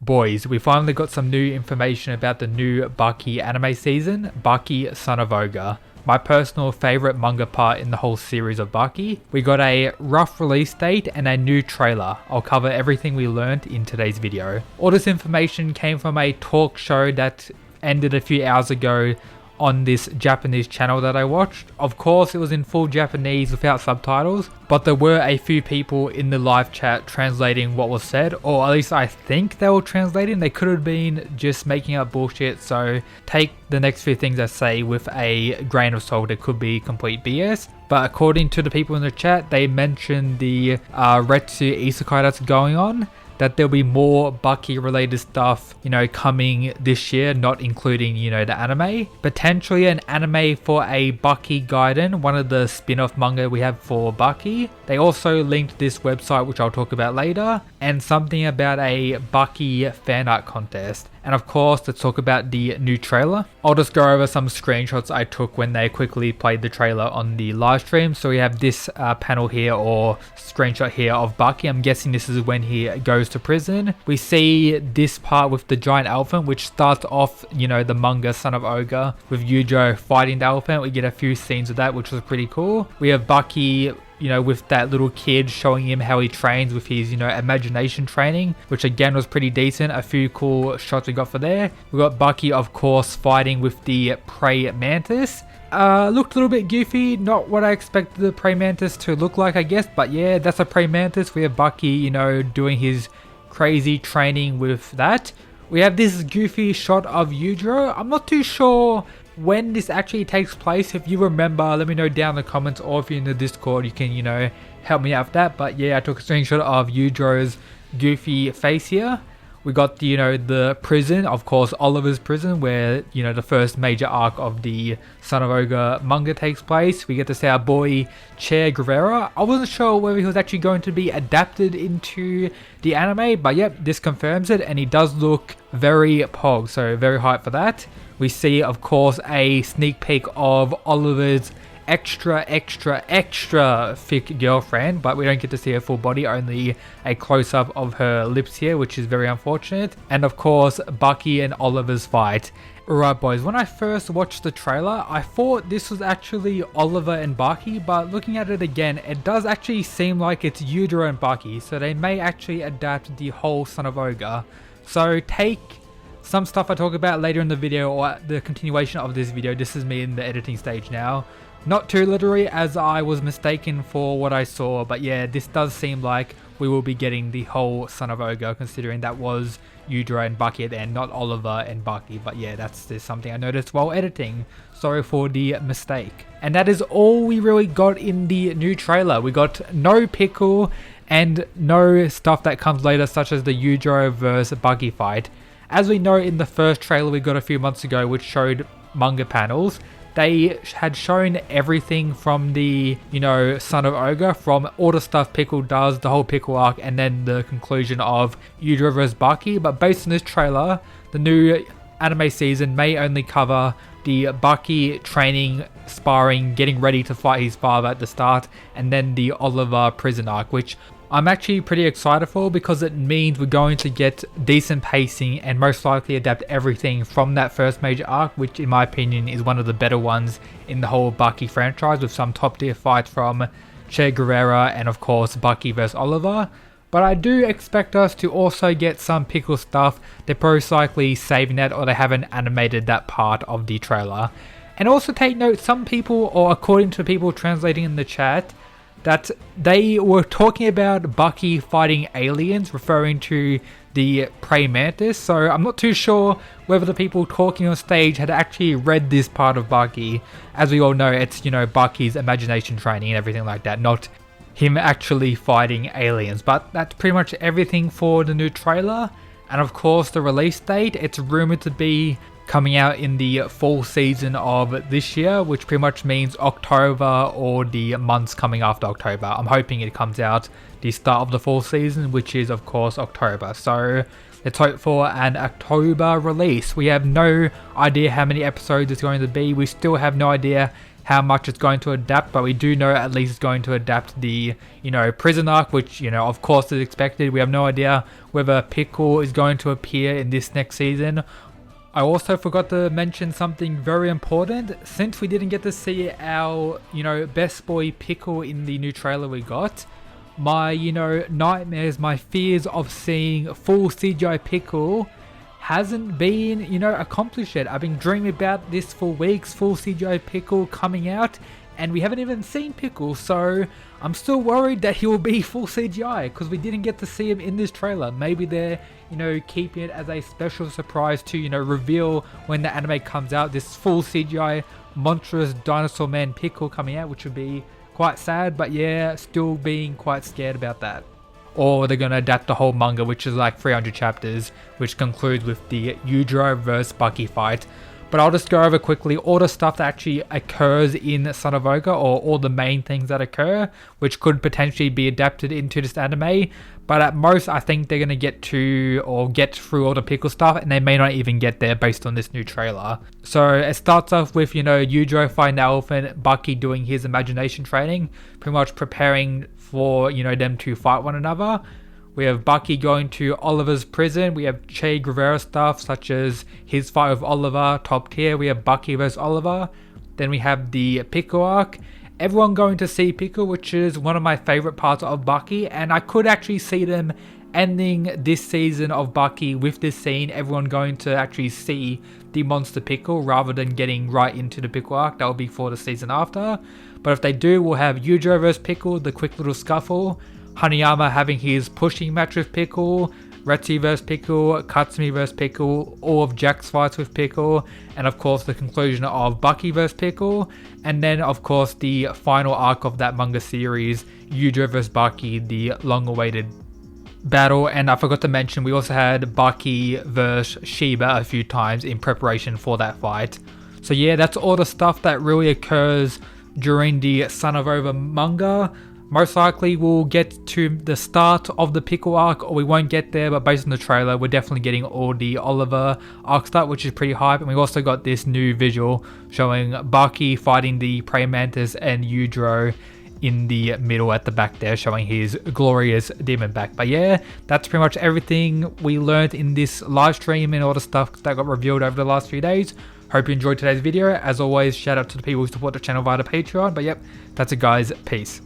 Boys, we finally got some new information about the new Baki anime season, Baki Son of Ogre. My personal favourite manga part in the whole series of Baki. We got a rough release date and a new trailer. I'll cover everything we learned in today's video. All this information came from a talk show that ended a few hours ago on this Japanese channel that I watched. Of course, it was in full Japanese without subtitles, but there were a few people in the live chat translating what was said, or at least I think they were translating. They could have been just making up bullshit, so take the next few things I say with a grain of salt. It could be complete BS. But according to the people in the chat, they mentioned the Retsu Isekai that's going on, that there'll be more Baki related stuff, coming this year, not including, the anime. Potentially an anime for a Baki Gaiden, one of the spin-off manga we have for Baki. They also linked this website, which I'll talk about later, and something about a Baki fan art contest. And of course, let's talk about the new trailer. I'll just go over some screenshots I took when they quickly played the trailer on the live stream. So we have this panel here, or screenshot here, of Baki. I'm guessing this is when he goes to prison. We see this part with the giant elephant, which starts off, the manga Son of Ogre with Yujo fighting the elephant. We get a few scenes of that, which was pretty cool. We have Baki, with that little kid showing him how he trains with his, imagination training, which again was pretty decent. A few cool shots we got for there. We got Baki, of course, fighting with the prey mantis. Looked a little bit goofy, not what I expected the prey mantis to look like, I guess, but yeah, that's a prey mantis. We have Baki, doing his crazy training with that. We have this goofy shot of Yujo. I'm not too sure when this actually takes place. If you remember, let me know down in the comments, or if you're in the Discord, you can, help me out with that. But yeah, I took a screenshot of Yujo's goofy face here. We got the, the prison, of course, Oliver's prison, where, the first major arc of the Son of Ogre manga takes place. We get to see our boy Che Guevara. I wasn't sure whether he was actually going to be adapted into the anime, but yep, this confirms it, and he does look very pog, so very hyped for that. We see, of course, a sneak peek of Oliver's extra thick girlfriend, but we don't get to see her full body, only a close-up of her lips here, which is very unfortunate. And of course, Baki and Oliver's fight. Alright boys, when I first watched the trailer, I thought this was actually Oliver and Baki, but looking at it again, it does actually seem like it's Yujo and Baki, so they may actually adapt the whole Son of Ogre. So take some stuff I talk about later in the video, or the continuation of this video. This is me in the editing stage now. Not too literally, as I was mistaken for what I saw, but yeah, this does seem like we will be getting the whole Son of Ogre, considering that was Yujo and Baki at the end, not Oliver and Baki. But yeah, that's just something I noticed while editing. Sorry for the mistake. And that is all we really got in the new trailer. We got no Pickle and no stuff that comes later, such as the Yujo vs Baki fight. As we know, in the first trailer we got a few months ago, which showed manga panels, they had shown everything from the, Son of Ogre, from all the stuff Pickle does, the whole Pickle arc, and then the conclusion of Yujo vs Baki. But based on this trailer, the new anime season may only cover the Baki training, sparring, getting ready to fight his father at the start, and then the Oliver prison arc, which I'm actually pretty excited for, because it means we're going to get decent pacing and most likely adapt everything from that first major arc, which in my opinion is one of the better ones in the whole Baki franchise, with some top tier fights from Che Guevara and of course Baki vs Oliver. But I do expect us to also get some Pickle stuff. They're most likely saving that, or they haven't animated that part of the trailer. And also take note, some people, or according to people translating in the chat, that they were talking about Baki fighting aliens, referring to the prey mantis. So I'm not too sure whether the people talking on stage had actually read this part of Baki. As we all know, it's, Baki's imagination training and everything like that, not him actually fighting aliens. But that's pretty much everything for the new trailer. And of course, the release date, it's rumored to be coming out in the fall season of this year, which pretty much means October or the months coming after October. I'm hoping it comes out the start of the fall season, which is of course October. So let's hope for an October release. We have no idea how many episodes it's going to be. We still have no idea how much it's going to adapt, but we do know at least it's going to adapt the, prison arc, which, of course is expected. We have no idea whether Pickle is going to appear in this next season. I also forgot to mention something very important. Since we didn't get to see our, best boy Pickle in the new trailer we got, my, nightmares, my fears of seeing full CGI Pickle hasn't been, accomplished yet. I've been dreaming about this for weeks, full CGI Pickle coming out, and we haven't even seen Pickle, so I'm still worried that he will be full CGI, because we didn't get to see him in this trailer. Maybe they're, keeping it as a special surprise to, reveal when the anime comes out, this full CGI monstrous dinosaur man Pickle coming out, which would be quite sad, but yeah, still being quite scared about that. Or they're going to adapt the whole manga, which is like 300 chapters, which concludes with the Ogre vs Baki fight. But I'll just go over quickly all the stuff that actually occurs in Son of Ogre, or all the main things that occur, which could potentially be adapted into this anime. But at most, I think they're going to get through all the Pickle stuff, and they may not even get there based on this new trailer. So it starts off with, Ogre fighting the elephant, Baki doing his imagination training, pretty much preparing for, them to fight one another. We have Baki going to Oliver's prison. We have Che Guevara stuff, such as his fight with Oliver, top tier. We have Baki vs Oliver. Then we have the Pickle arc. Everyone going to see Pickle, which is one of my favorite parts of Baki, and I could actually see them ending this season of Baki with this scene, everyone going to actually see the monster Pickle rather than getting right into the Pickle arc. That will be for the season after. But if they do, we'll have Yujo vs Pickle, the quick little scuffle, Hanayama having his pushing match with Pickle, Retsu vs Pickle, Katsumi vs Pickle, all of Jack's fights with Pickle, and of course the conclusion of Baki vs Pickle, and then of course the final arc of that manga series, Yujo vs Baki, the long-awaited battle. And I forgot to mention, we also had Baki vs Shiba a few times in preparation for that fight. So yeah, that's all the stuff that really occurs during the Son of Ogre manga. Most likely we'll get to the start of the Pickle arc, or we won't get there, but based on the trailer, we're definitely getting all the Oliver arc start, which is pretty hype. And we also got this new visual showing Baki fighting the praying mantis and Yudro in the middle at the back there, showing his glorious demon back. But yeah, that's pretty much everything we learned in this live stream and all the stuff that got revealed over the last few days. Hope you enjoyed today's video. As always, shout out to the people who support the channel via the Patreon. But yep, that's it guys, peace.